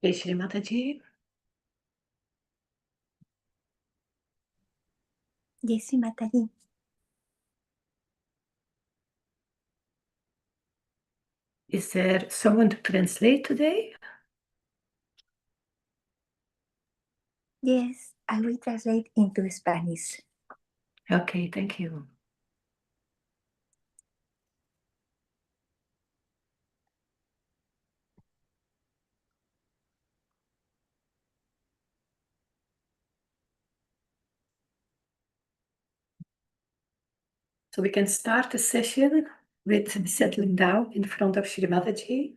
Jai Shri Mataji. Jai Shri Mataji. Is there someone to translate today? Yes, I will translate into Spanish. Okay, thank you. So we can start the session with settling down in front of Shri Mataji.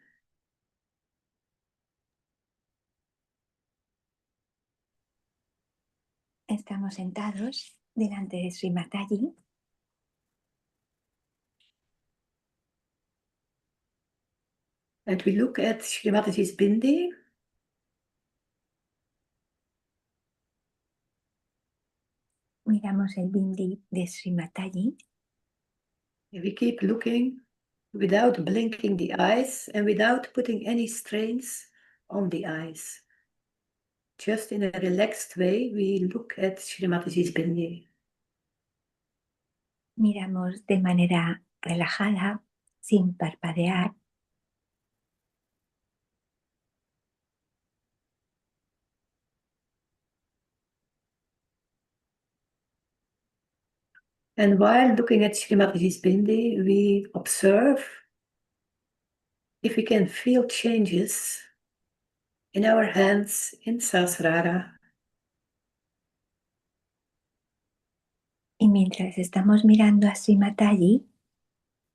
Estamos sentados delante de Sri Mataji. And we look at Shri Mataji's bindi. Miramos el bindi de Sri Mataji. And we keep looking without blinking the eyes and without putting any strains on the eyes. Just in a relaxed way, we look at Shri Mataji's bindi. Miramos de manera relajada, sin parpadear. And while looking at Shri Mataji's bindi, we observe if we can feel changes in our hands in Sahasrara. Y mientras estamos mirando a Sri Mataji,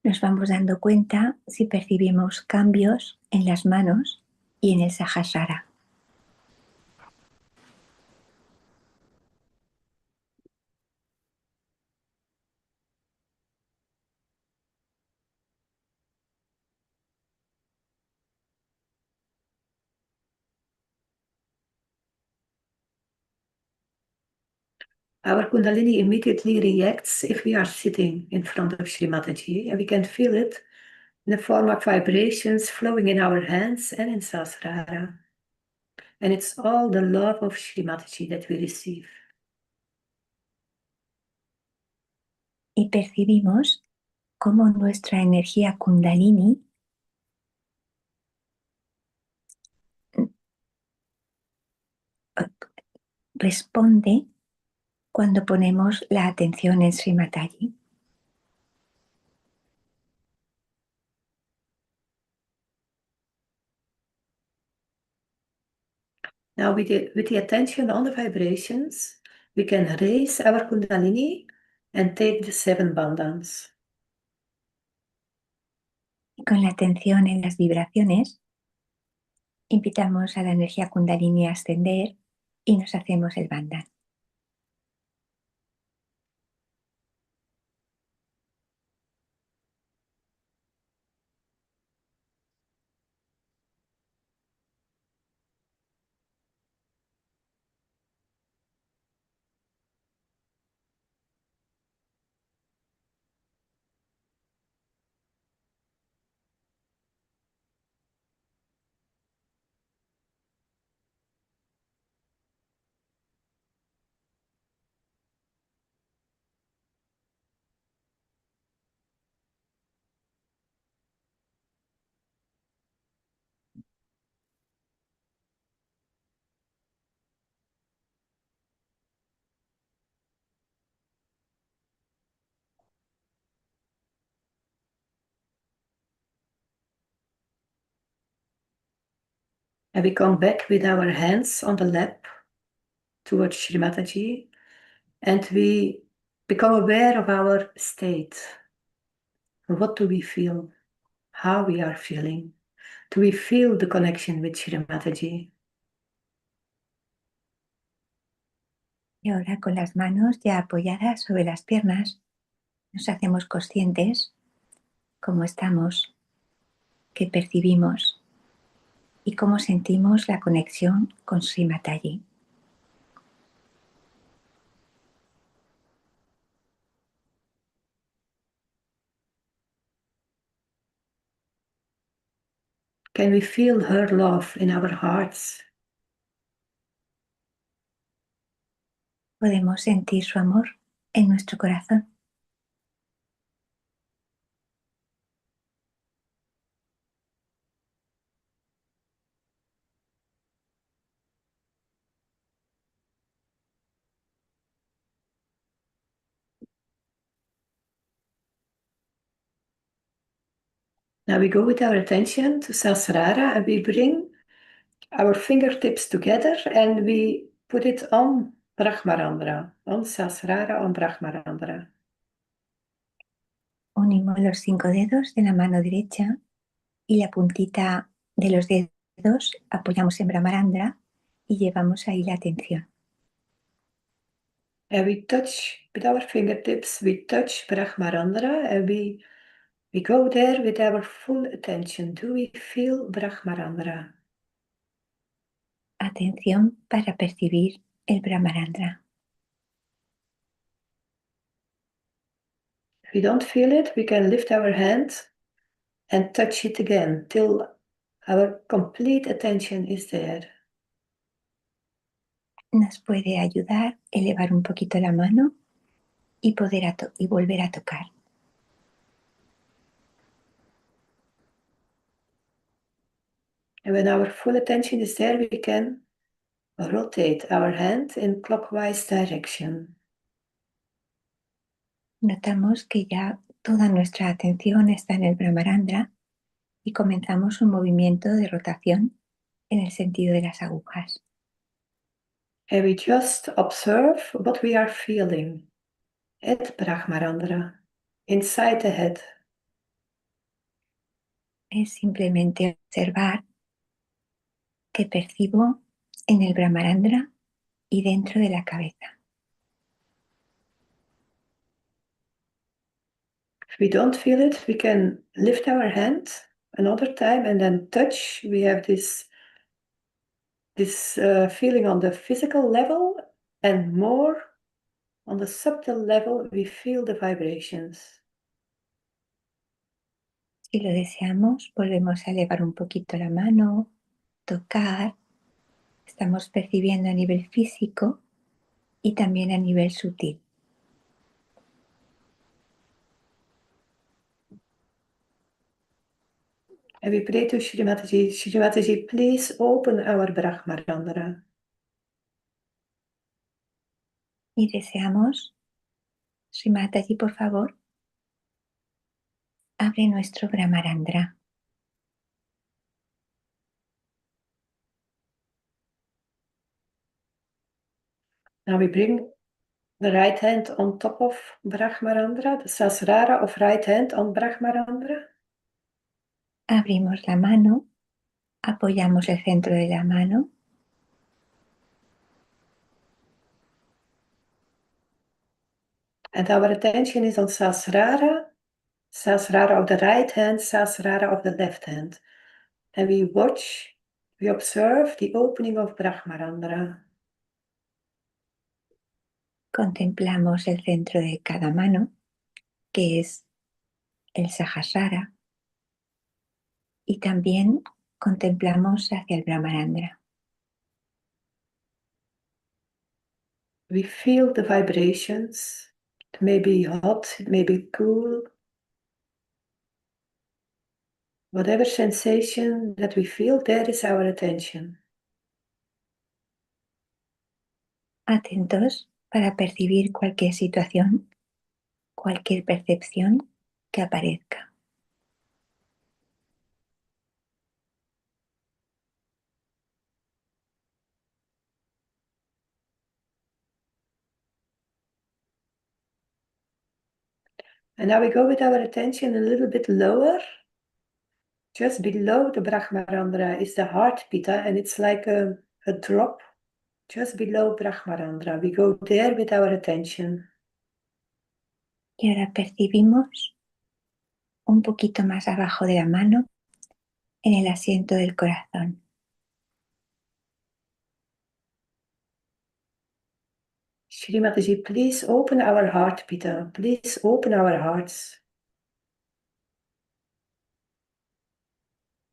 nos vamos dando cuenta si percibimos cambios en las manos y en el Sahasrara. Our Kundalini immediately reacts if we are sitting in front of Shri Mataji, and we can feel it in the form of vibrations flowing in our hands and in Sahasrara. And it's all the love of Shri Mataji that we receive. Y percibimos cómo nuestra energía kundalini responde cuando ponemos la atención en Sri Mataji. Now, with the attention on the vibrations, we can raise our Kundalini and take the 7 bandhans. Y con la atención en las vibraciones, invitamos a la energía kundalini a ascender y nos hacemos el bandhan. And we come back with our hands on the lap towards Shri Mataji, and we become aware of our state. What do we feel? How we are feeling? Do we feel the connection with Shri Mataji? Y ahora con las manos ya apoyadas sobre las piernas, nos hacemos conscientes cómo estamos, qué percibimos y cómo sentimos la conexión con Sri Mataji. Can we feel her love in our hearts? Podemos sentir su amor en nuestro corazón. Now we go with our attention to Sahasrara, and we bring our fingertips together and we put it on Brahmarandra, on Sahasrara, on Brahmarandra. Unimos los 5 dedos de la mano derecha y la puntita de los dedos apoyamos en Brahmarandra y llevamos ahí la atención. And we touch with our fingertips, we touch Brahmarandra and we go there with our full attention. Do we feel Brahmarandra? Atención para percibir el Brahmarandra. If we don't feel it, we can lift our hand and touch it again till our complete attention is there. Nos puede ayudar a elevar un poquito la mano y volver a tocar. And when our full attention is there, we can rotate our hand in clockwise direction. Notamos que ya toda nuestra atención está en el Brahmarandra y comenzamos un movimiento de rotación en el sentido de las agujas. And we just observe what we are feeling at Brahmarandra, inside the head. Es simplemente observar que percibo en el Brahmarandra y dentro de la cabeza. If we don't feel it, we can lift our hand another time and then touch. We have this feeling on the physical level, and more on the subtle level, we feel the vibrations. Si lo deseamos, volvemos a elevar un poquito la mano, tocar. Estamos percibiendo a nivel físico y también a nivel sutil. And we pray to Shri Mataji. Shri Mataji, please open our Brahmarandra. Y deseamos, Sri Mataji, por favor, abre nuestro Brahmarandra. Now we bring the right hand on top of Brahmarandra, the Sasrara of right hand on Brahmarandra. Abrimos la mano, apoyamos el centro de la mano. And our attention is on Sasrara, Sasrara of the right hand, Sasrara of the left hand. And we watch, we observe the opening of Brahmarandra. Contemplamos el centro de cada mano, que es el Sahasrara, y también contemplamos hacia el Brahmarandra. We feel the vibrations. It may be hot, it may be cool. Whatever sensation that we feel, there is our attention. Atentos para percibir cualquier situación, cualquier percepción que aparezca. And now we go with our attention a little bit lower. Just below the Brahmarandra is the heart pita, and it's like a drop just below Brahmarandra. We go there with our attention. Y ahora percibimos un poquito más abajo de la mano, en el asiento del corazón. Shri Mataji, please open our heart pita. Please open our hearts.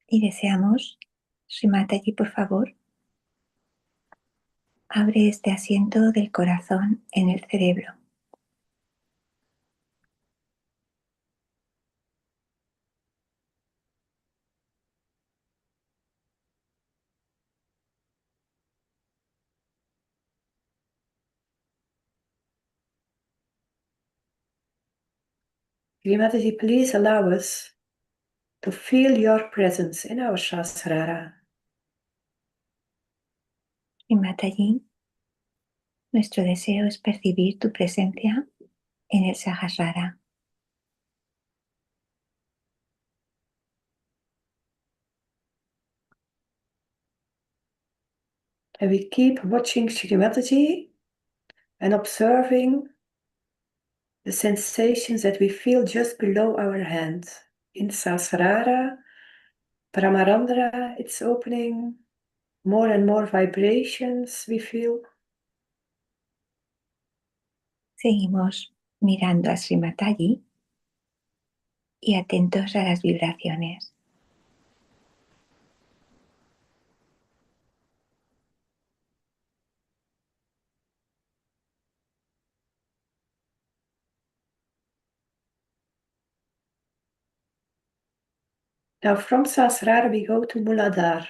Y deseamos, Sri Mataji, por favor, abre este asiento del corazón en el cerebro. Shri Mataji, please allow us to feel your presence in our Sahasrara. Sri Mataji, nuestro deseo es percibir tu presencia en el Sahasrara. And we keep watching Shri Mataji and observing the sensations that we feel just below our hand. In Sahasrara, Brahmarandra, it's opening, more and more vibrations we feel. Seguimos mirando a Sri Mataji y atentos a las vibraciones. Now from Sahasrara we go to Muladhara.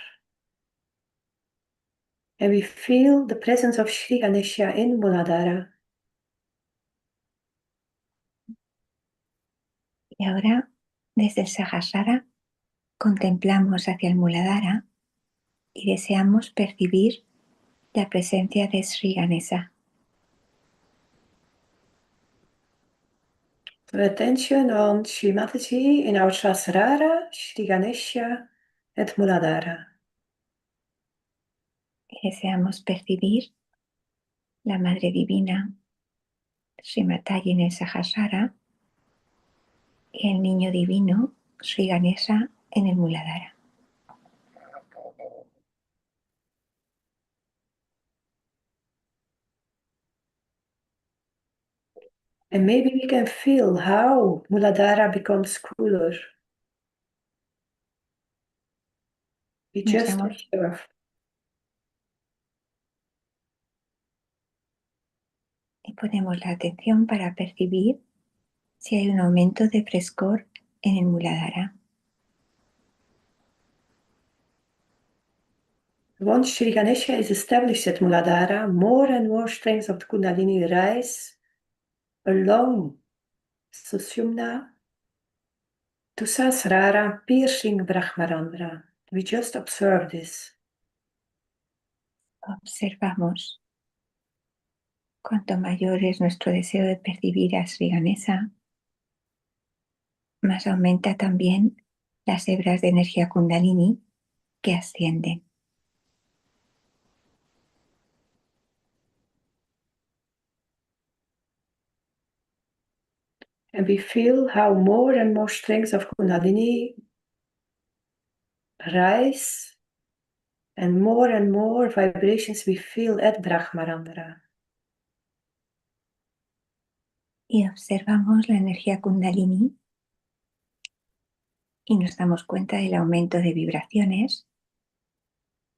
And we feel the presence of Shri Ganesha in Muladhara. Y ahora, desde el Sahasrara, contemplamos hacia el Muladhara y deseamos percibir la presencia de Sri Ganesha. So attention on Shri Mataji in our Sahasrara, Shri Ganesha at Muladhara. Y deseamos percibir la Madre Divina, Sri Mataji en el Sahasrara, y el Niño Divino, Sri Ganesha, en el Muladhara. And maybe we can feel how Muladhara becomes cooler. We just observe. Y ponemos la atención para percibir si hay un aumento de frescor en el Muladhara. Once Shri Ganesha is established at Muladhara, more and more strengths of the Kundalini rise along Sushumna to Sahasrara, piercing Brahmarandra. We just observe this. Observamos cuanto mayor es nuestro deseo de percibir a Sri Ganesha, más aumenta también las hebras de energía Kundalini que ascienden. And we feel how more and more strengths of Kundalini rise, and more vibrations we feel at Brahmarandra. Y observamos la energía Kundalini y nos damos cuenta del aumento de vibraciones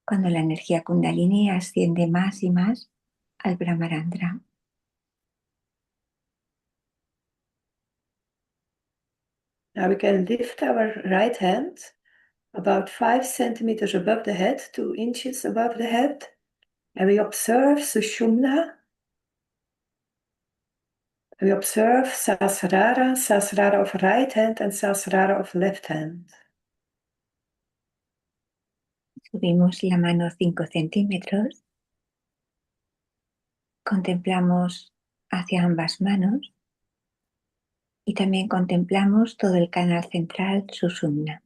cuando la energía Kundalini asciende más y más al Brahmarandra. Now we can lift our right hand about 5 centimeters above the head, 2 inches above the head, and we observe Sushumna. We observe Sahasrara, Sahasrara of right hand and Sahasrara of left hand. Subimos la mano 5 centímetros, contemplamos hacia ambas manos y también contemplamos todo el canal central Sushumna.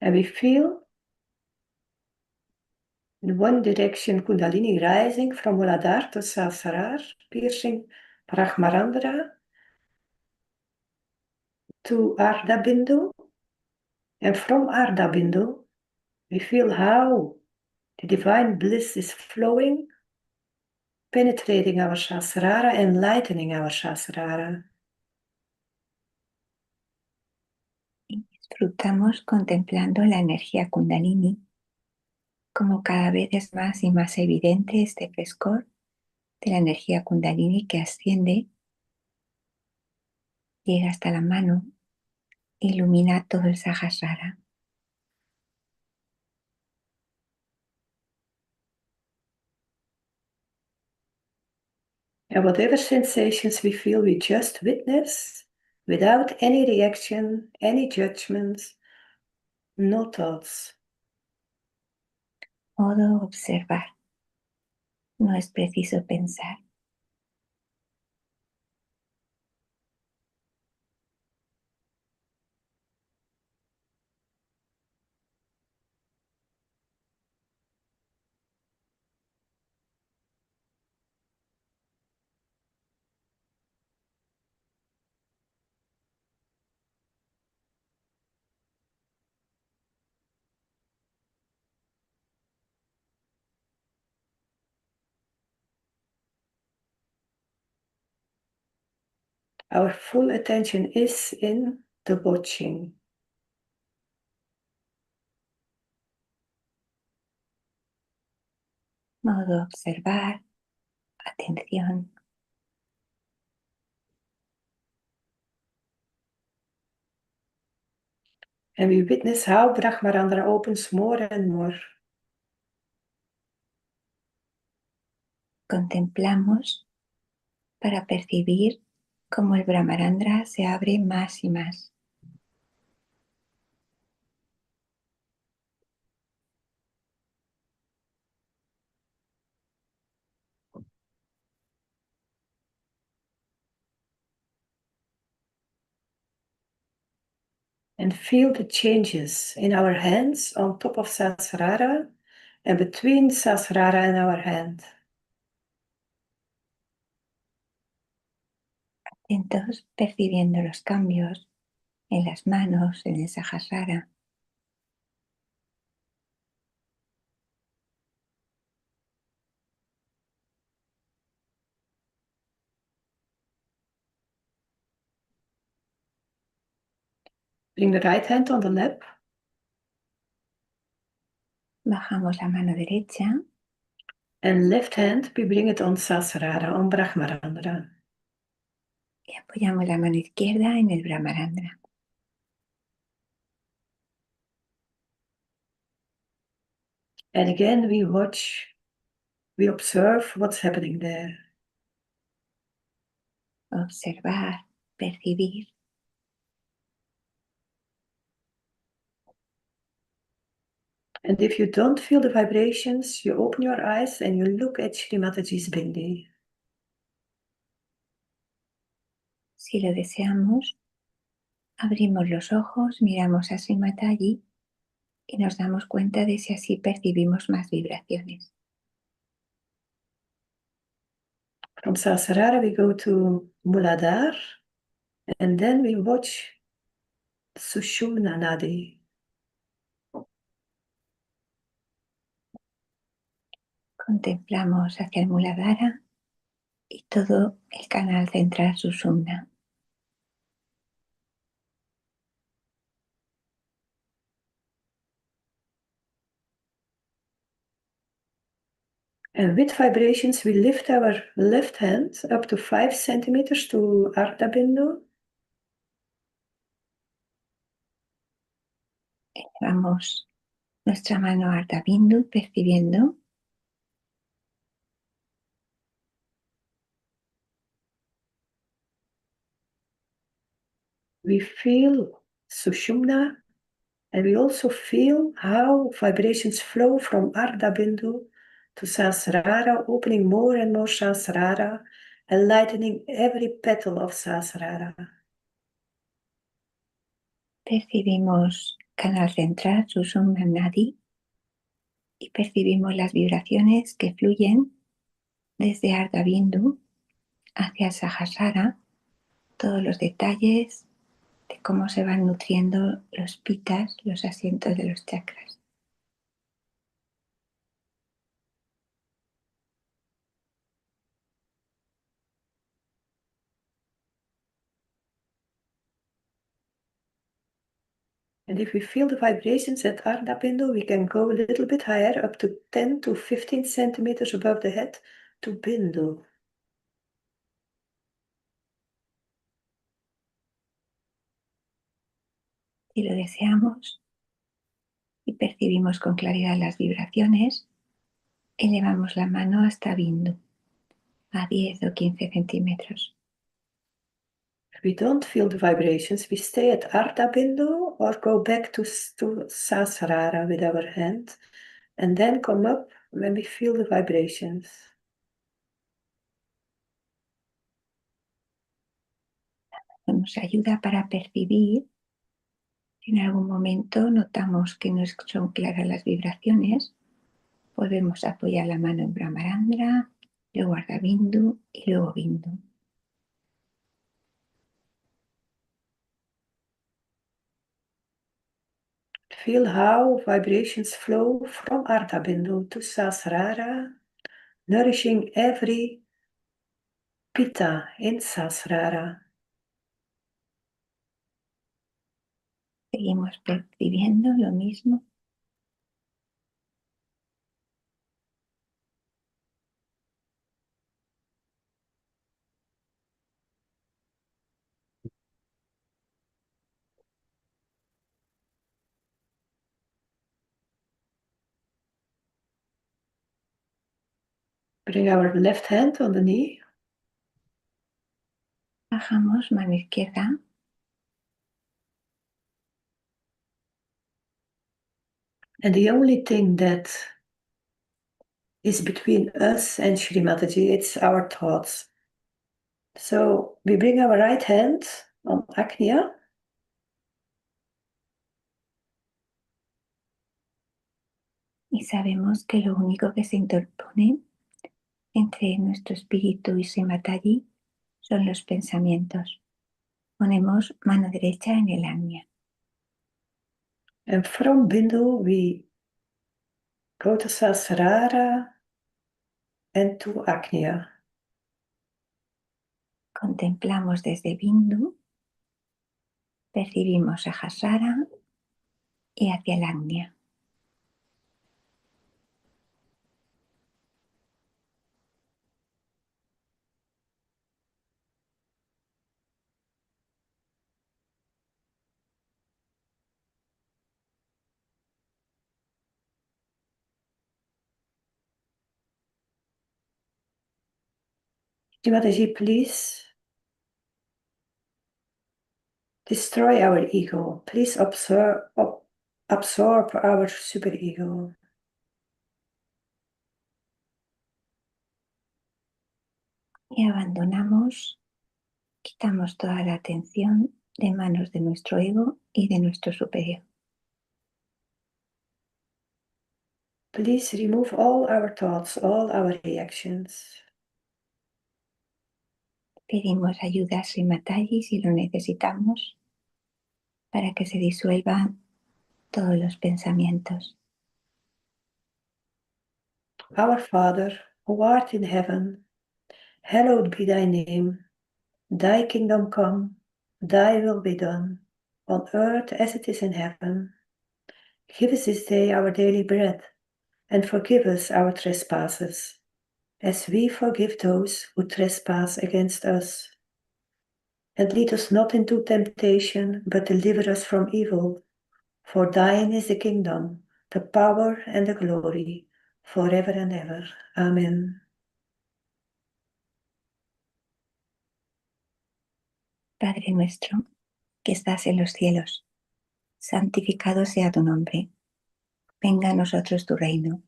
And we feel in one direction Kundalini rising from Muladhara to Sahasrara, piercing Brahmarandra to Ardha Bindu. And from Ardha Bindu, we feel how the divine bliss is flowing, penetrating our Sahasrara and lightening our Sahasrara. Y disfrutamos contemplando la energía Kundalini, como cada vez es más y más evidente este frescor de la energía Kundalini que asciende, llega hasta la mano, ilumina todo el Sahasrara. And whatever sensations we feel, we just witness without any reaction, any judgments, no thoughts. Modo observar. No es preciso pensar. Our full attention is in the watching. Modo observar, atención. And we witness how Brahmarandra opens more and more. Contemplamos para percibir cómo el Brahmarandra se abre más y más. And feel the changes in our hands on top of Sahasrara and between Sahasrara and our hand. Atentos percibiendo los cambios en las manos, en el Sahasrara. Bring the right hand on the lap. Bajamos la mano derecha And left hand, we bring it on Sahasrara, on Brahmarandra. Y apoyamos la mano izquierda en el Brahmarandra. And again, we watch, we observe what's happening there. Observar, percibir. And if you don't feel the vibrations, you open your eyes and you look at Shri Mataji's Bindi. Si lo deseamos, abrimos los ojos, miramos a Sri Mataji y nos damos cuenta de si así percibimos más vibraciones. From Sahasrara, we go to Muladhara, and then we watch Sushumna Nadi. Contemplamos hacia el Muladhara y todo el canal central Sushumna. And with vibrations, we lift our left hand up to 5 centimeters to Ardha Bindu. Elevamos nuestra mano a Ardha Bindu, percibiendo. We feel Sushumna, and we also feel how vibrations flow from Ardha Bindu to Sahasrara, opening more and more Sahasrara, and lightening every petal of Sahasrara. Percibimos canal central Sushumna Nadi y percibimos las vibraciones que fluyen desde Ardha Bindu hacia Sahasrara, todos los detalles de cómo se van nutriendo los pitas, los asientos de los chakras. And if we feel the vibrations at Ardha Bindu, we can go a little bit higher, up to 10 to 15 centimeters above the head, to Bindu. Si lo deseamos y percibimos con claridad las vibraciones, elevamos la mano hasta Bindu, a 10 o 15 centímetros. If we don't feel the vibrations, we stay at Ardha Bindu or go back to Sahasrara with our hand, and then come up when we feel the vibrations. Nos ayuda para percibir si en algún momento notamos que no son claras las vibraciones. Podemos apoyar la mano en Brahmarandra, luego Ardha Bindu y luego Bindu. Feel how vibrations flow from Ardha Bindu to Sahasrara, nourishing every pitta in Sahasrara. Seguimos percibiendo lo mismo. Bring our left hand on the knee. Bajamos mano izquierda. And the only thing that is between us and Shri Mataji, it's our thoughts. So we bring our right hand on Agnya. Y sabemos que lo único que se interpone entre nuestro espíritu y Sri Mataji son los pensamientos. Ponemos mano derecha en el Agnya. And from Bindu, we go to Sahasrara and to Agnya. Contemplamos desde Bindu, percibimos Sahasrara y hacia el Agnya. Shri Mataji, please destroy our ego. Please absorb our superego. Y abandonamos, quitamos toda la atención de manos de nuestro ego y de nuestro superego. Please remove all our thoughts, all our reactions. Pedimos ayuda a Sri Mataji si lo necesitamos para que se disuelvan todos los pensamientos. Our Father, who art in heaven, hallowed be thy name. Thy kingdom come, thy will be done, on earth as it is in heaven. Give us this day our daily bread, and forgive us our trespasses, as we forgive those who trespass against us. And lead us not into temptation, but deliver us from evil. For thine is the kingdom, the power, and the glory, forever and ever. Amen. Padre nuestro, que estás en los cielos, santificado sea tu nombre. Venga a nosotros tu reino.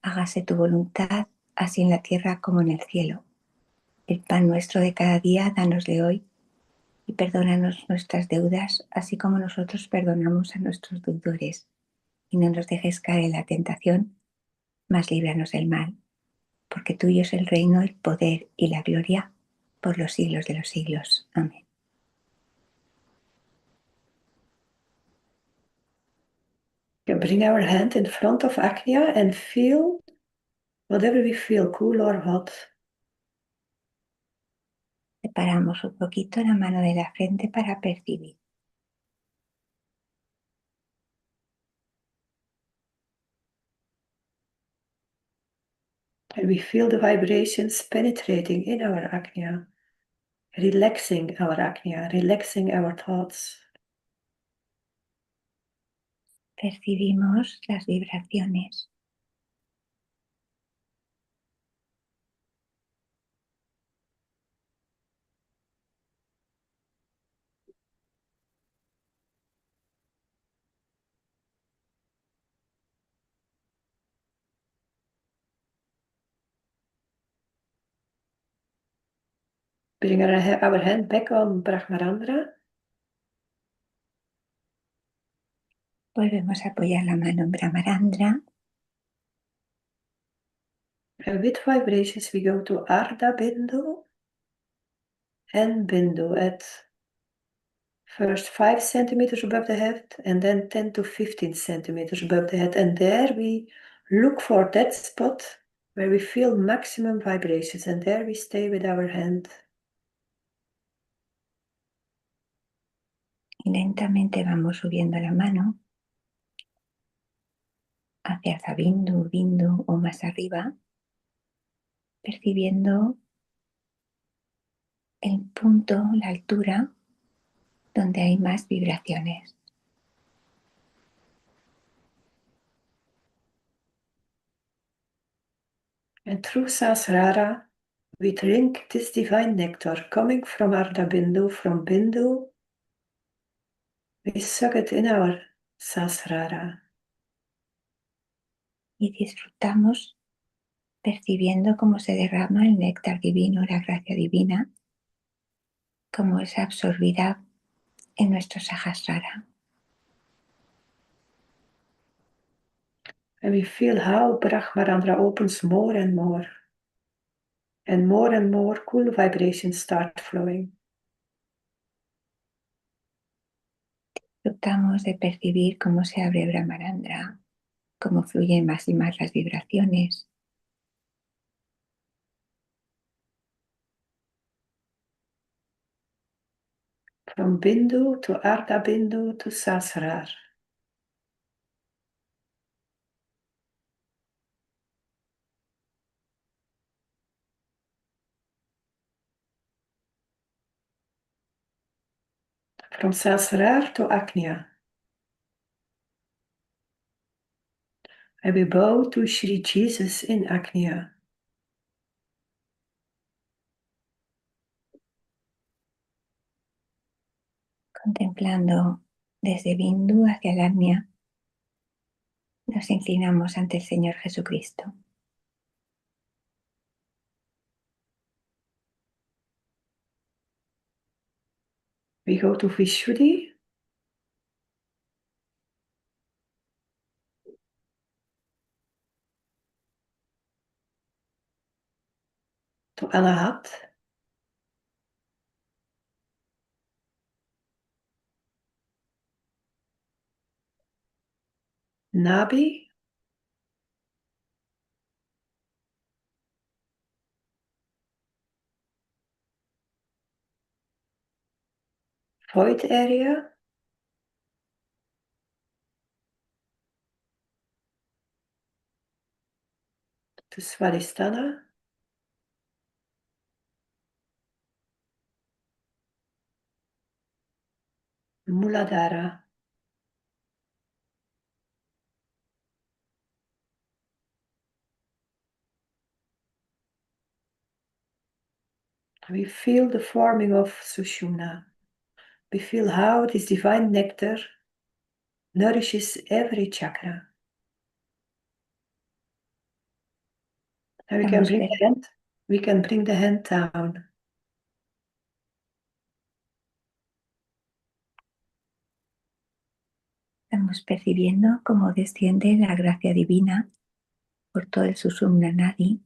Hágase tu voluntad, así en la tierra como en el cielo. El pan nuestro de cada día, dánosle hoy, y perdónanos nuestras deudas, así como nosotros perdonamos a nuestros deudores. Y no nos dejes caer en la tentación, mas líbranos del mal, porque tuyo es el reino, el poder y la gloria, por los siglos de los siglos. Amén. Bring our hand in front of Agnya and feel whatever we feel, cool or hot. Separamos un poquito la mano de la frente para percibir. And we feel the vibrations penetrating in our Agnya, relaxing our Agnya, relaxing our thoughts. Percibimos las vibraciones. Bring our hand back on Brahmarandra. Volvemos a apoyar la mano en Brahmarandra. And with vibrations, we go to Ardha Bindu and Bindu at first 5 centimeters above the head and then 10 to 15 centimeters above the head. And there we look for that spot where we feel maximum vibrations. And there we stay with our hand. Y lentamente vamos subiendo la mano hacia el Bindu, Bindu o más arriba, percibiendo el punto, la altura donde hay más vibraciones. And through Sasrara, we drink this divine nectar coming from Ardha Bindu, from Bindu. We suck it in our Sasrara. Y disfrutamos percibiendo cómo se derrama el néctar divino, la gracia divina, cómo es absorbida en nuestro Sahasrara. And we feel how Brahmarandra opens more and more. And more cool vibrations start flowing. Disfrutamos de percibir cómo se abre Brahmarandra, cómo fluyen más y más las vibraciones. From Bindu to Ardha Bindu to Sasrar. From Sasrar to Agnya. And we bow to Shri Jesus in Agnya. Contemplando desde Bindu hacia el Agnya, nos inclinamos ante el Señor Jesucristo. We go to Vishuddhi. To Anahat. Nabi. Void area. To Swadhisthana. Muladhara. We feel the forming of Sushumna. We feel how this divine nectar nourishes every chakra. And we can bring the hand down. Estamos percibiendo cómo desciende la gracia divina por todo el Sushumna Nadi.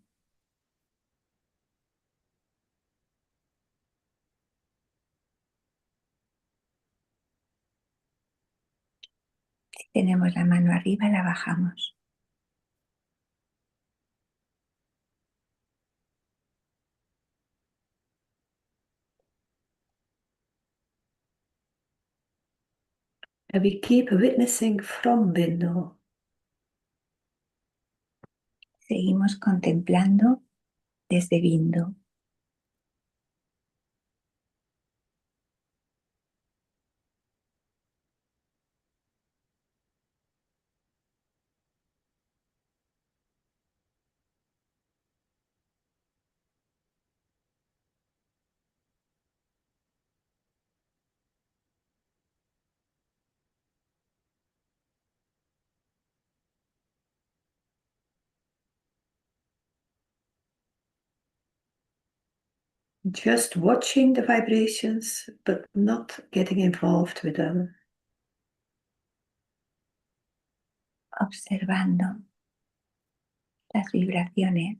Si tenemos la mano arriba, la bajamos. And we keep witnessing from Bindu. Seguimos contemplando desde Bindu. Just watching the vibrations, but not getting involved with them. Observando las vibraciones.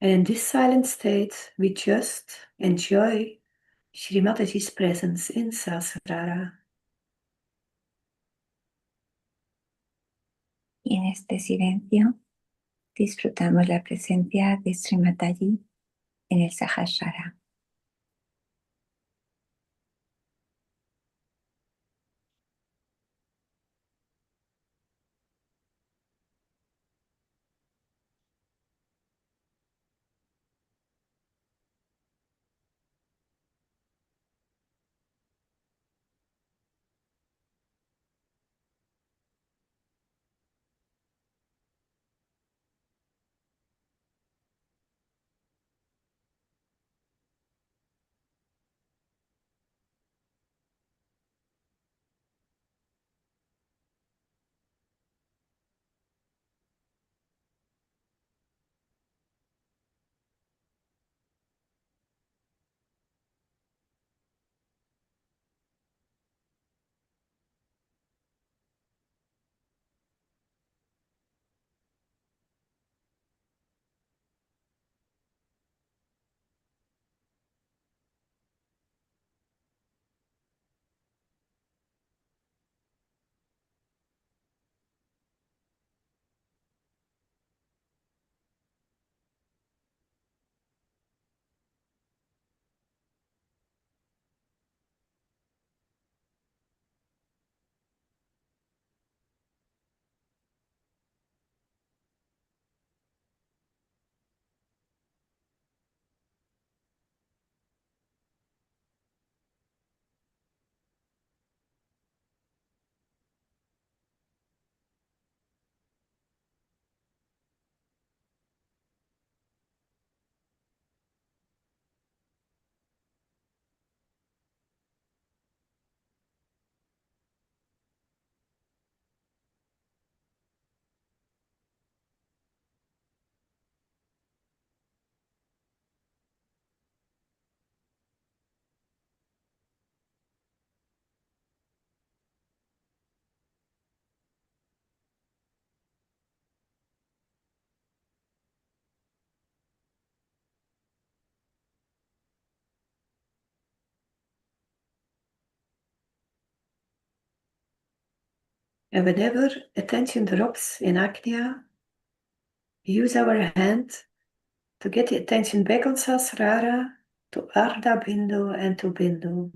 And in this silent state, we just enjoy Shri Mataji's presence in Sahasrara. Y en este silencio disfrutamos la presencia de Sri Mataji en el Sahasrara. And whenever attention drops in Agnya, use our hand to get the attention back on Sasrara, to Ardha Bindu and to Bindu.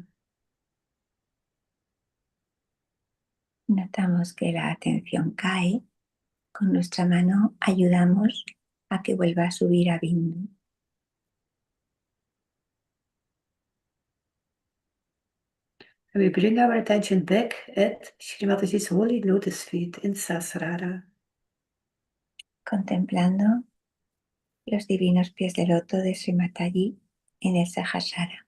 Notamos que la atención cae. Con nuestra mano ayudamos a que vuelva a subir a Bindu. And we bring our attention back at Srimataji's holy lotus feet in Sasrara. Contemplando los divinos pies de loto de Sri Mataji en el Sahasrara.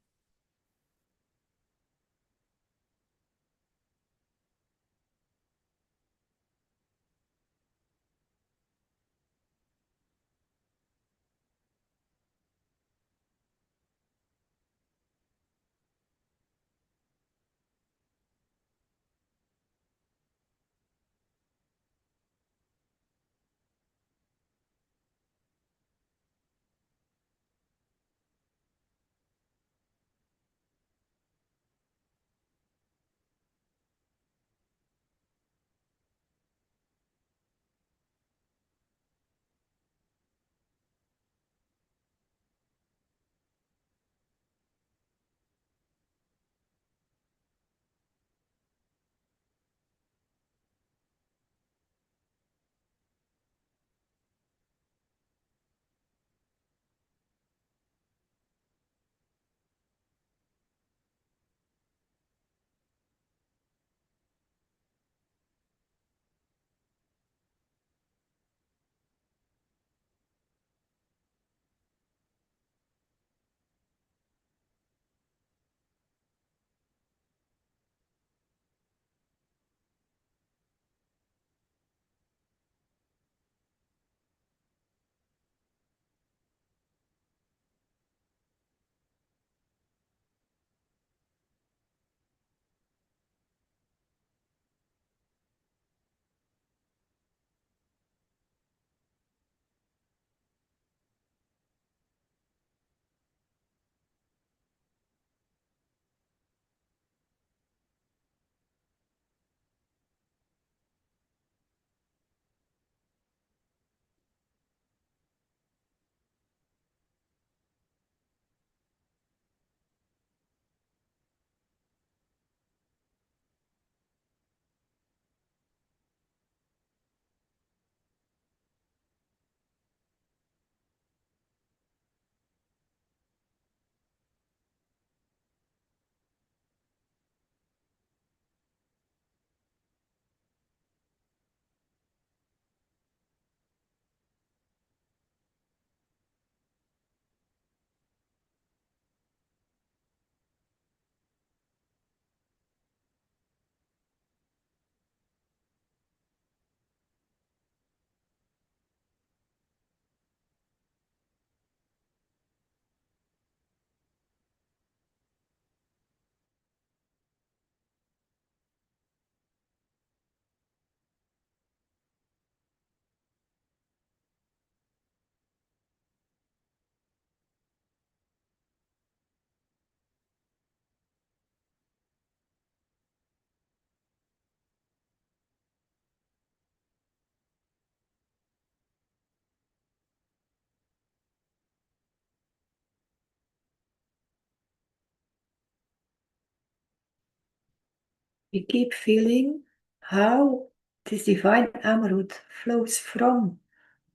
We keep feeling how this divine Amrut flows from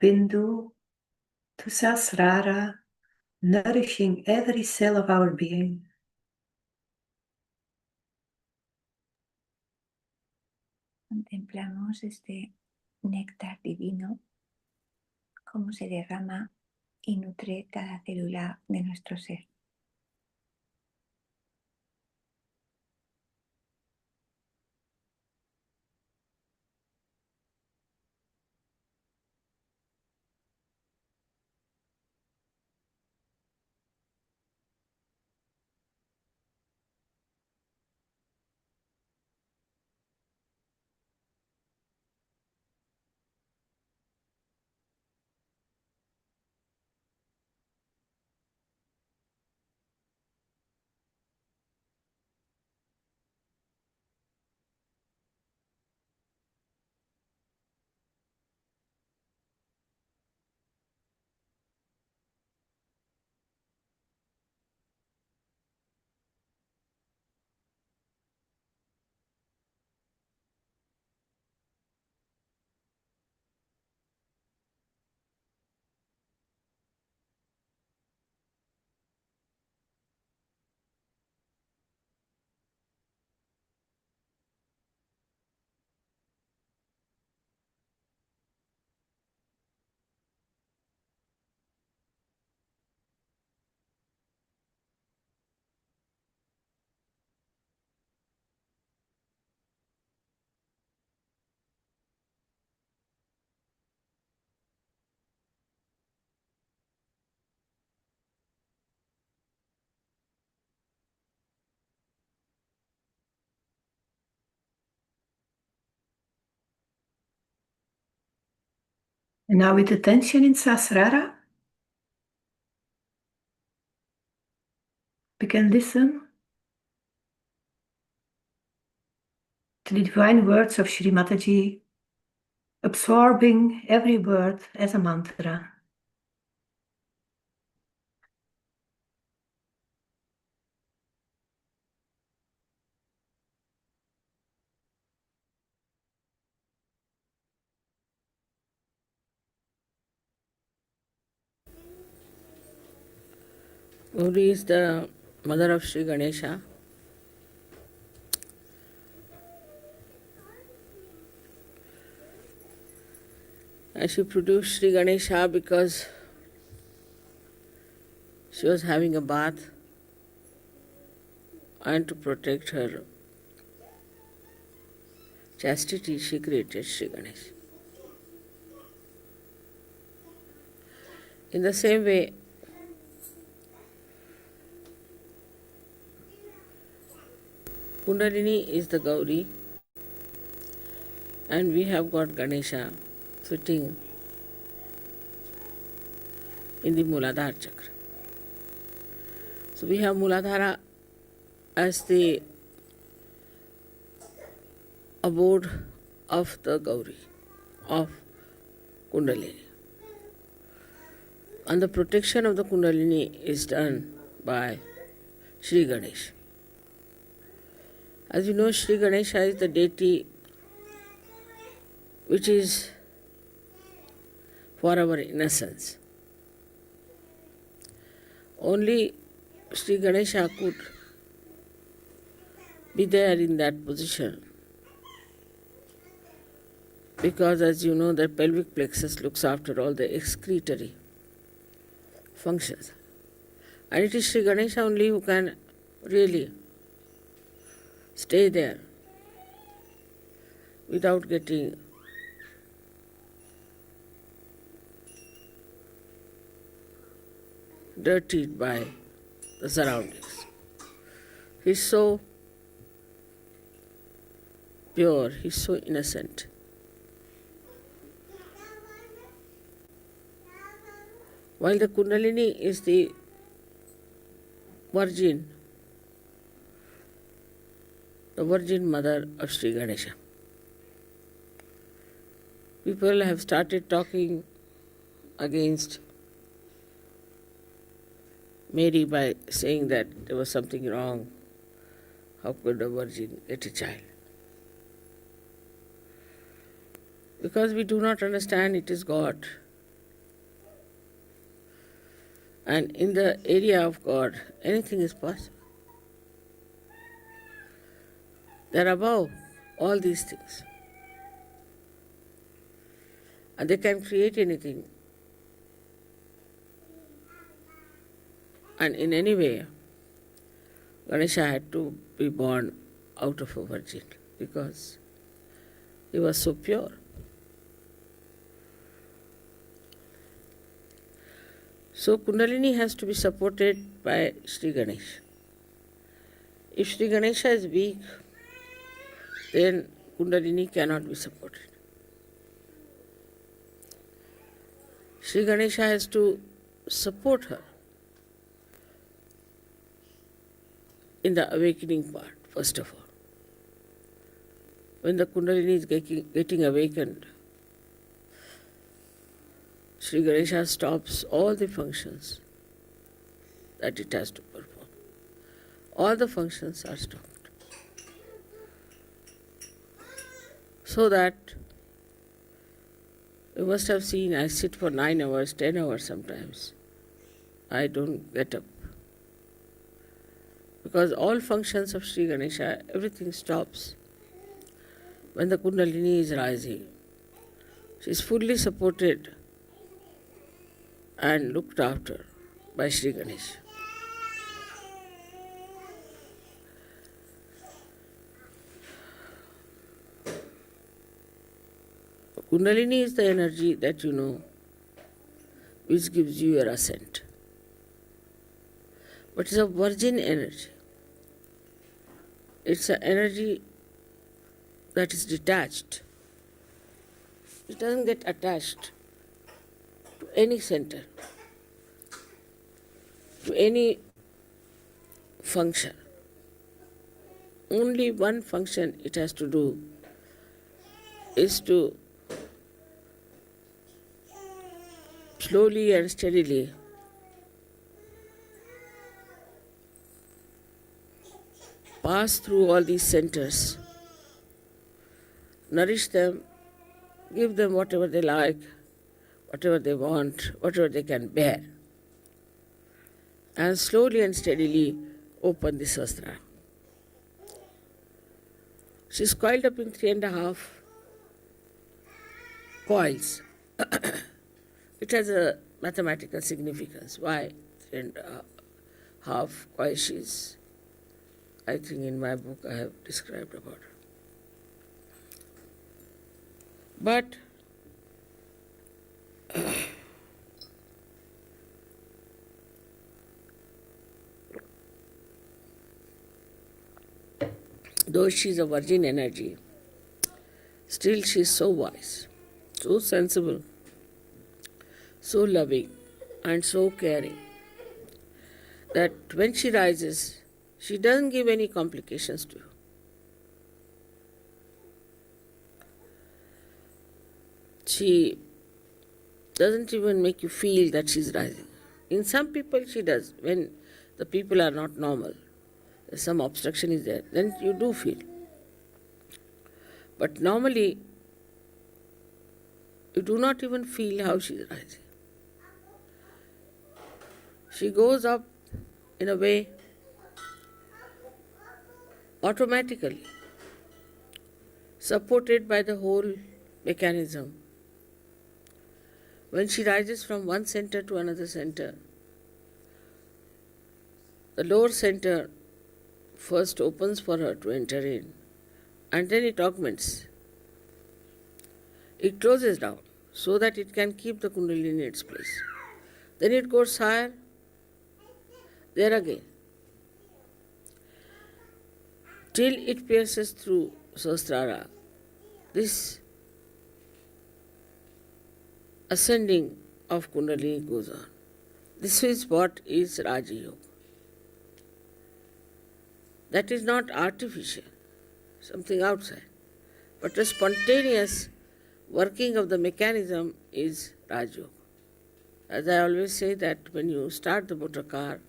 Bindu to Sasrara, nourishing every cell of our being. Contemplamos este néctar divino, cómo se derrama y nutre cada célula de nuestro ser. And now with attention in Sahasrara, we can listen to the divine words of Shri Mataji, absorbing every word as a mantra. Gauri is the mother of Sri Ganesha. And she produced Sri Ganesha because she was having a bath, and to protect her chastity, she created Sri Ganesha. In the same way, Kundalini is the Gauri, and we have got Ganesha sitting in the Muladhara chakra. So we have Muladhara as the abode of the Gauri, of Kundalini. And the protection of the Kundalini is done by Sri Ganesha. As you know, Sri Ganesha is the deity which is for our innocence. Only Sri Ganesha could be there in that position because, as you know, the pelvic plexus looks after all the excretory functions. And it is Sri Ganesha only who can really stay there without getting dirtied by the surroundings. He's so pure, he's so innocent. While the Kundalini is the virgin mother of Sri Ganesha. People have started talking against Mary by saying that there was something wrong. How could a virgin get a child? Because we do not understand it is God. And in the area of God, anything is possible. They are above all these things. And they can create anything. And in any way, Ganesha had to be born out of a virgin because he was so pure. So Kundalini has to be supported by Sri Ganesha. If Sri Ganesha is weak, then Kundalini cannot be supported. Sri Ganesha has to support her in the awakening part, first of all. When the Kundalini is getting awakened, Sri Ganesha stops all the functions that it has to perform. All the functions are stopped. So that you must have seen I sit for 9 hours, 10 hours sometimes. I don't get up. Because all functions of Sri Ganesha, everything stops when the Kundalini is rising. She is fully supported and looked after by Sri Ganesha. Kundalini is the energy that you know, which gives you your ascent. But it's a virgin energy. It's an energy that is detached. It doesn't get attached any center, to any function. Only one function it has to do is to slowly and steadily pass through all these centers, nourish them, give them whatever they like, whatever they want, whatever they can bear, and slowly and steadily open the sastra. She's coiled up in 3.5 coils. It has a mathematical significance. Why 3.5 coils she's, I think in my book I have described about her. But though she is a virgin energy, still she is so wise, so sensible, so loving, and so caring that when she rises, she doesn't give any complications to you. She doesn't even make you feel that she's rising. In some people she does, when the people are not normal, some obstruction is there, then you do feel. But normally, you do not even feel how she is rising. She goes up in a way automatically, supported by the whole mechanism. When she rises from one center to another center, the lower center first opens for her to enter in, and then it augments. It closes down so that it can keep the Kundalini in its place. Then it goes higher, there again, till it pierces through Sahasrara. This ascending of Kundalini goes on. This is what is Raja Yoga. That is not artificial, something outside, but a spontaneous working of the mechanism is Raja Yoga. As I always say that when you start the motor car,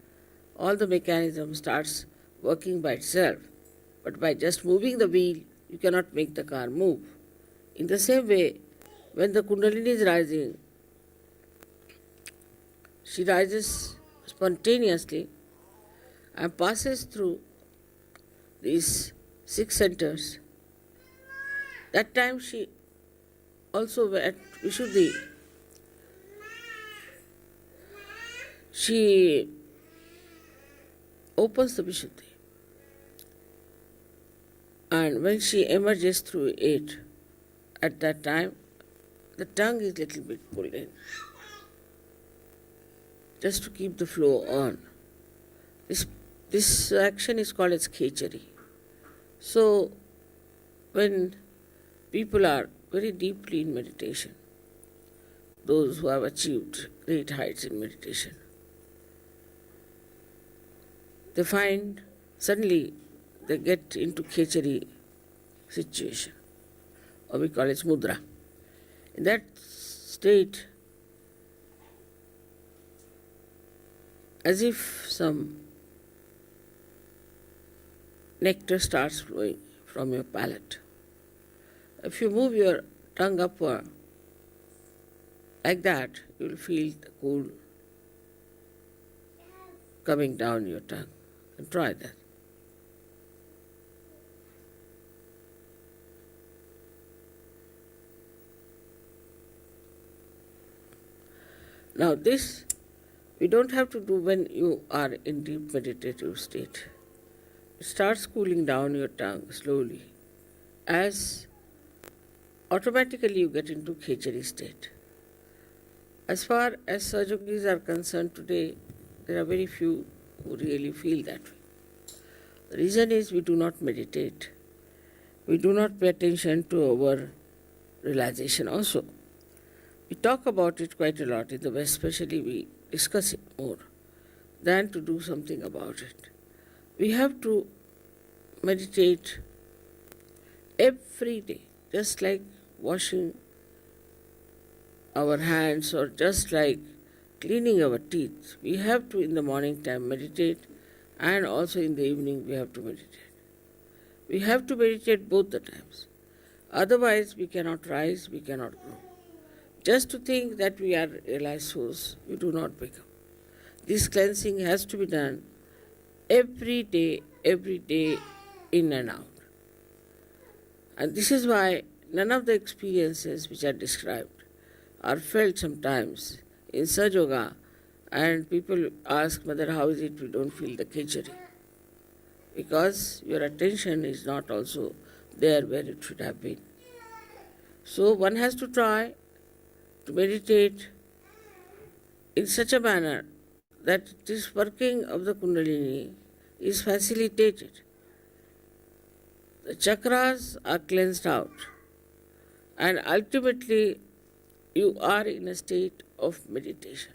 all the mechanism starts working by itself, but by just moving the wheel, you cannot make the car move. In the same way, when the Kundalini is rising, she rises spontaneously and passes through these 6 centers. That time she also at Vishuddhi, she opens the Vishuddhi. And when she emerges through it, at that time, the tongue is little bit pulled in, just to keep the flow on. This action is called as khechari. So, when people are very deeply in meditation, those who have achieved great heights in meditation, they find suddenly they get into khechari situation, or we call it mudra. In that state, as if some nectar starts flowing from your palate. If you move your tongue upward like that, you will feel the cool coming down your tongue. And try that. Now this you don't have to do when you are in deep meditative state. It starts cooling down your tongue slowly as automatically you get into khechari state. As far as Sahajogis are concerned today, there are very few who really feel that way. The reason is we do not meditate. We do not pay attention to our realization also. We talk about it quite a lot in the West, especially we discuss it more than to do something about it. We have to meditate every day, just like washing our hands or just like cleaning our teeth. We have to in the morning time meditate, and also in the evening we have to meditate. We have to meditate both the times. Otherwise we cannot rise, we cannot grow. Just to think that we are realized souls, we do not become. This cleansing has to be done every day, in and out. And this is why none of the experiences which are described are felt sometimes in Sahaja Yoga, and people ask, Mother, how is it we don't feel the khichdi? Because your attention is not also there where it should have been. So one has to try to meditate in such a manner that this working of the Kundalini is facilitated. The chakras are cleansed out, and ultimately you are in a state of meditation.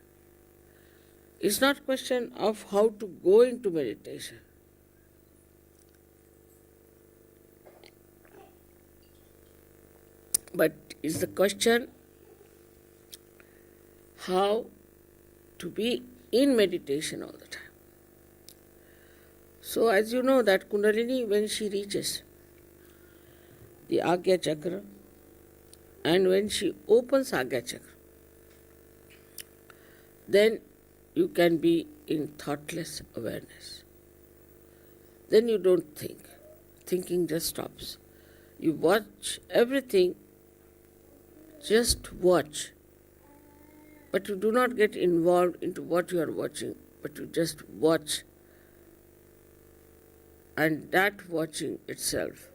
It's not a question of how to go into meditation. But it's the question how to be in meditation all the time. So as you know that Kundalini, when she reaches the Agya Chakra, and when she opens Agya Chakra, then you can be in thoughtless awareness. Then you don't think. Thinking just stops. You watch everything, just watch. But you do not get involved into what you are watching, but you just watch. And that watching itself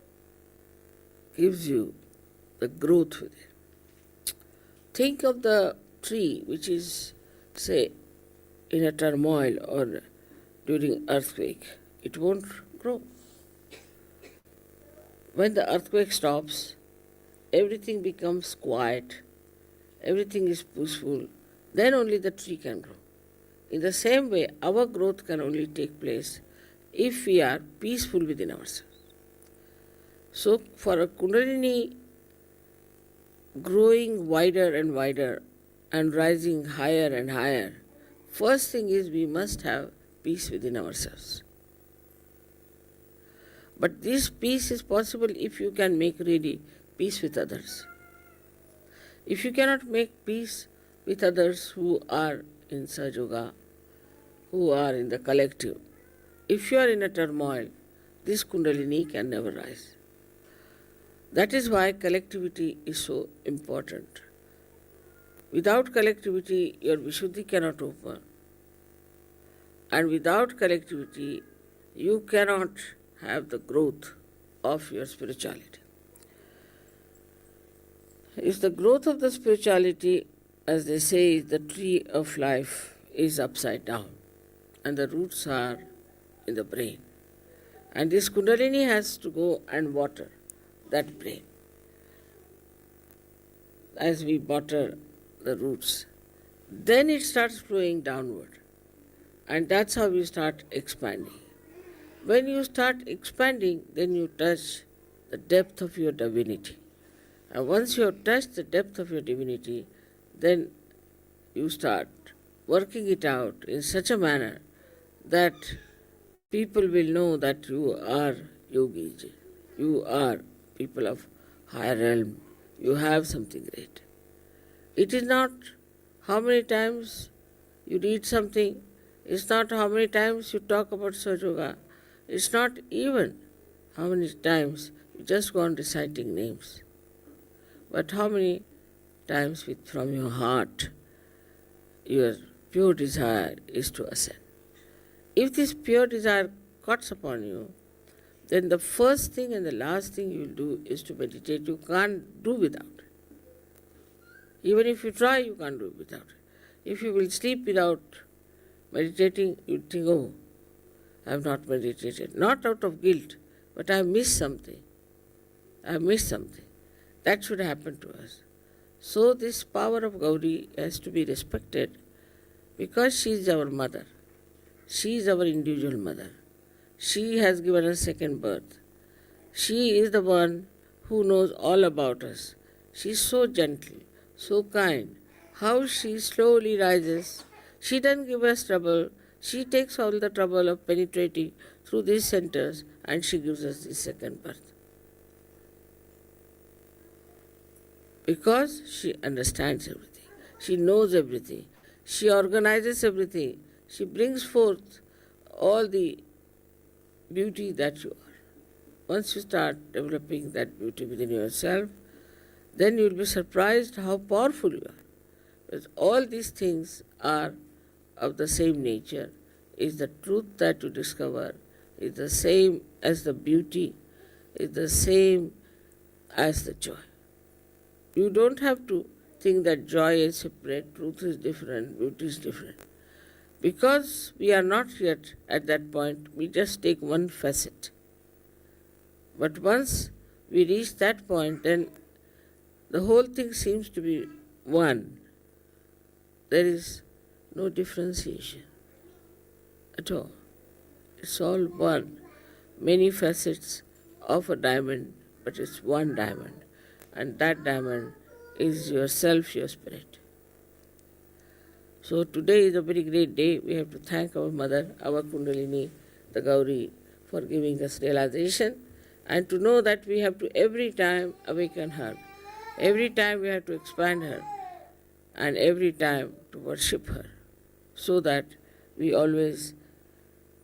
gives you the growth within. Think of the tree which is, say, in a turmoil or during earthquake. It won't grow. When the earthquake stops, everything becomes quiet, everything is peaceful, then only the tree can grow. In the same way, our growth can only take place if we are peaceful within ourselves. So, for a Kundalini growing wider and wider and rising higher and higher, first thing is we must have peace within ourselves. But this peace is possible if you can make really peace with others. If you cannot make peace with others who are in Sahaja Yoga, who are in the collective, if you are in a turmoil, this Kundalini can never rise. That is why collectivity is so important. Without collectivity, your Vishuddhi cannot open. And without collectivity, you cannot have the growth of your spirituality. If the growth of the spirituality, as they say, the tree of life is upside down, and the roots are in the brain. And this Kundalini has to go and water that brain. As we water the roots, then it starts flowing downward. And that's how we start expanding. When you start expanding, then you touch the depth of your divinity. And once you have touched the depth of your divinity, then you start working it out in such a manner that people will know that you are yogis, you are people of higher realm, you have something great. It is not how many times you read something, it's not how many times you talk about Sahaja Yoga, it's not even how many times you just go on reciting names, but how many times from your heart your pure desire is to ascend. If this pure desire cuts upon you, then the first thing and the last thing you will do is to meditate. You can't do without it. Even if you try, you can't do without it. If you will sleep without meditating, you think, oh, I have not meditated. Not out of guilt, but I have missed something. I have missed something. That should happen to us. So this power of Gauri has to be respected because she is our mother. She is our individual mother. She has given us second birth. She is the one who knows all about us. She is so gentle, so kind. How she slowly rises. She doesn't give us trouble. She takes all the trouble of penetrating through these centers and she gives us the second birth. Because she understands everything. She knows everything. She organizes everything. She brings forth all the beauty that you are. Once you start developing that beauty within yourself, then you will be surprised how powerful you are. Because all these things are of the same nature. Is the truth that you discover, is the same as the beauty, is the same as the joy. You don't have to think that joy is separate, truth is different, beauty is different. Because we are not yet at that point, we just take one facet. But once we reach that point, then the whole thing seems to be one. There is no differentiation at all. It's all one. Many facets of a diamond, but it's one diamond. And that diamond is yourself, your spirit. So today is a very great day. We have to thank our mother, our Kundalini, the Gauri, for giving us realization and to know that we have to every time awaken her. Every time we have to expand her and every time to worship her so that we always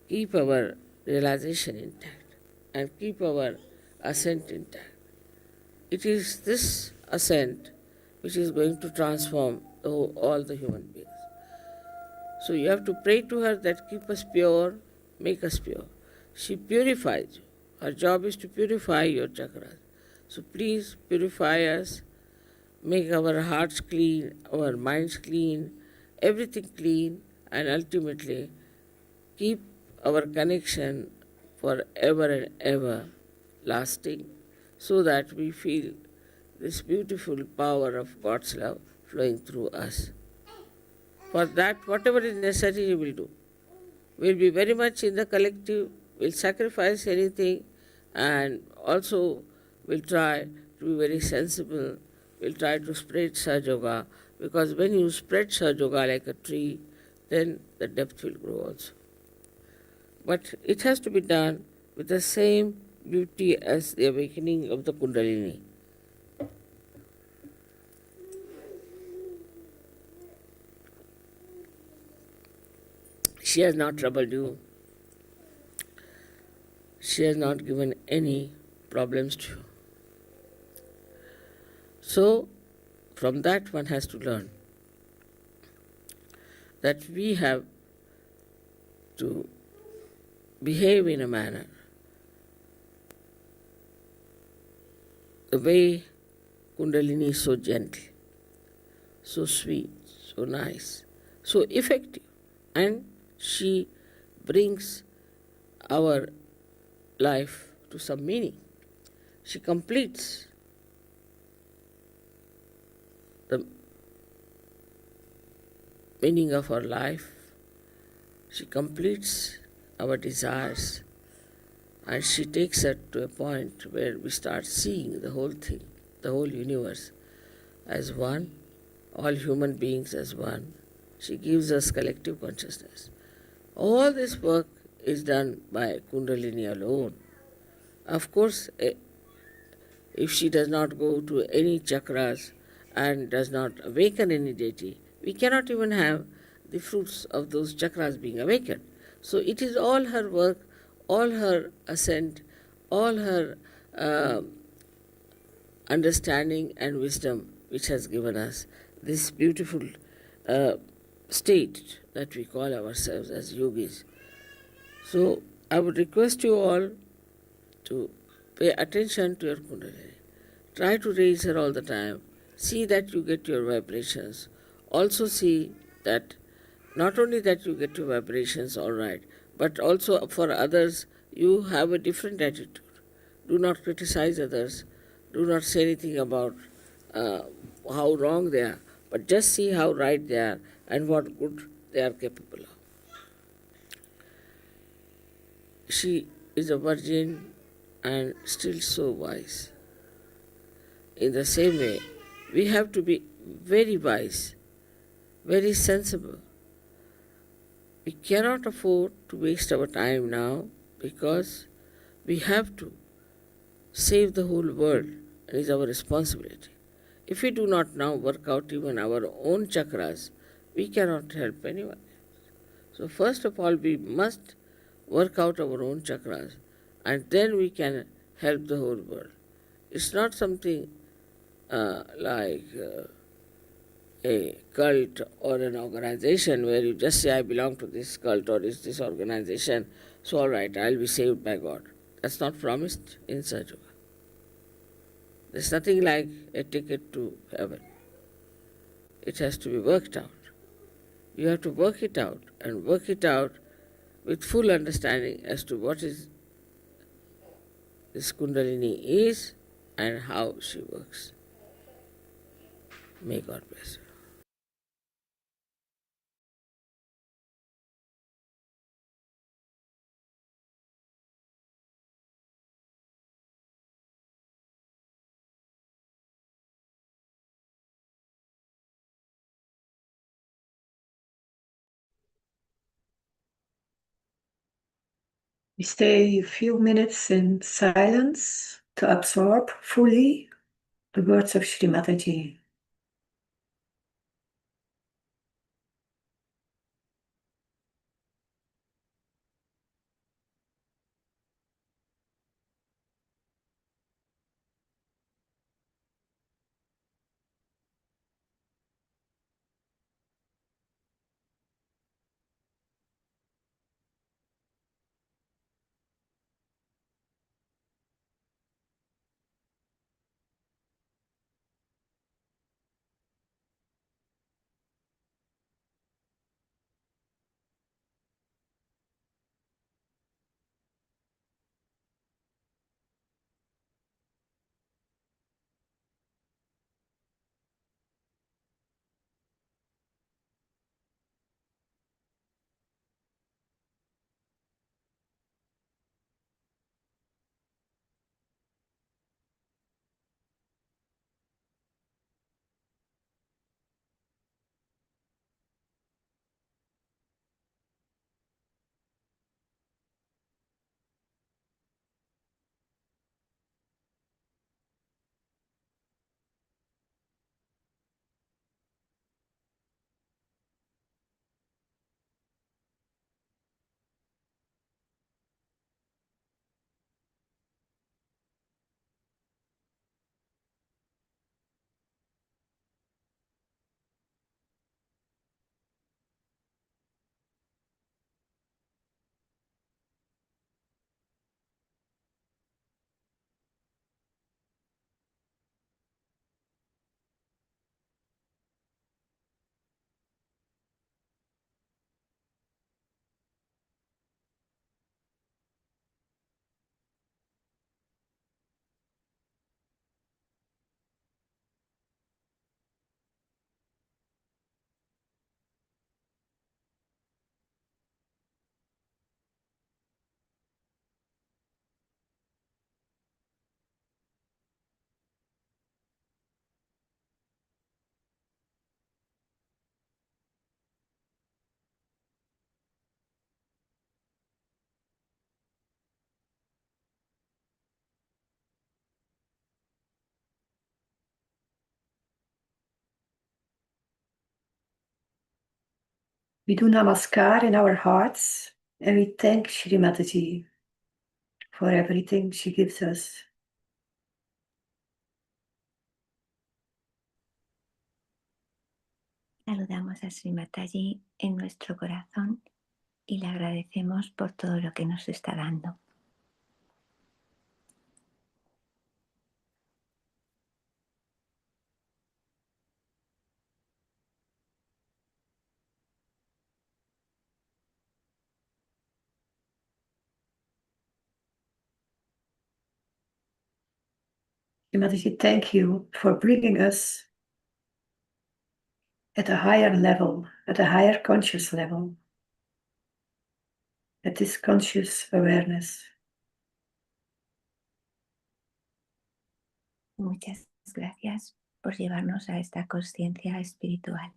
keep our realization intact and keep our ascent intact. It is this ascent which is going to transform all the human beings. So you have to pray to her that keep us pure, make us pure. She purifies you. Her job is to purify your chakras. So please purify us, make our hearts clean, our minds clean, everything clean, and ultimately keep our connection forever and ever lasting so that we feel this beautiful power of God's love flowing through us. For that, whatever is necessary, we will do. We will be very much in the collective, we will sacrifice anything, and also we will try to be very sensible. We will try to spread Sahaja Yoga, because when you spread Sahaja Yoga like a tree, then the depth will grow also. But it has to be done with the same beauty as the awakening of the Kundalini. She has not troubled you. She has not given any problems to you. So, from that one has to learn that we have to behave in a manner the way Kundalini is so gentle, so sweet, so nice, so effective, and she brings our life to some meaning. She completes the meaning of our life. She completes our desires, and she takes us to a point where we start seeing the whole thing, the whole universe as one, all human beings as one. She gives us collective consciousness. All this work is done by Kundalini alone. Of course, if she does not go to any chakras and does not awaken any deity, we cannot even have the fruits of those chakras being awakened. So it is all her work, all her ascent, all her understanding and wisdom which has given us this beautiful state that we call ourselves as yogis. So I would request you all to pay attention to your Kundalini. Try to raise her all the time. See that you get your vibrations. Also see that not only that you get your vibrations all right, but also for others you have a different attitude. Do not criticize others. Do not say anything about how wrong they are, but just see how right they are and what good they are capable of. She is a virgin and still so wise. In the same way, we have to be very wise, very sensible. We cannot afford to waste our time now because we have to save the whole world. It is our responsibility. If we do not now work out even our own chakras, we cannot help anyone. So, first of all, we must work out our own chakras and then we can help the whole world. It's not something like a cult or an organization where you just say, I belong to this cult or this organization, so all right, I'll be saved by God. That's not promised in Sahaja Yoga. There's nothing like a ticket to heaven. It has to be worked out. You have to work it out and work it out with full understanding as to what is this Kundalini is and how she works. May God bless you. We stay a few minutes in silence to absorb fully the words of Shri Mataji. We do namaskar in our hearts and we thank Shri Mataji for everything she gives us. Saludamos a Sri Mataji en nuestro corazón y le agradecemos por todo lo que nos está dando. Mataji, thank you for bringing us at a higher level, at a higher conscious level, at this conscious awareness. Muchas gracias por llevarnos a esta conciencia espiritual.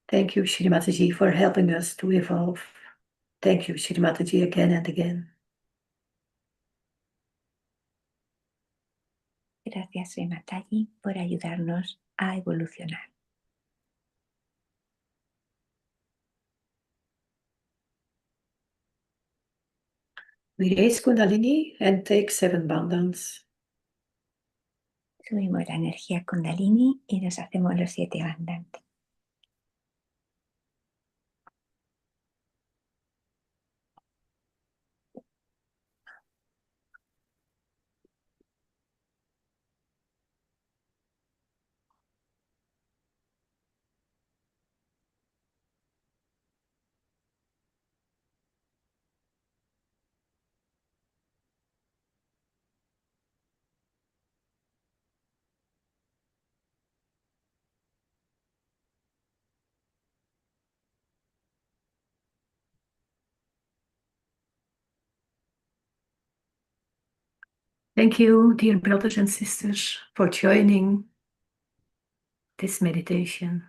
Thank you, Shri Mataji, for helping us to evolve. Thank you, Shri Mataji, again and again. Gracias, Sri Mataji, por ayudarnos a evolucionar. We raise Kundalini and take 7 bandhans. Subimos la energía Kundalini y nos hacemos los 7 bandhas. Thank you, dear brothers and sisters, for joining this meditation.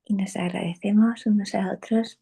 Y nos agradecemos unos a otros por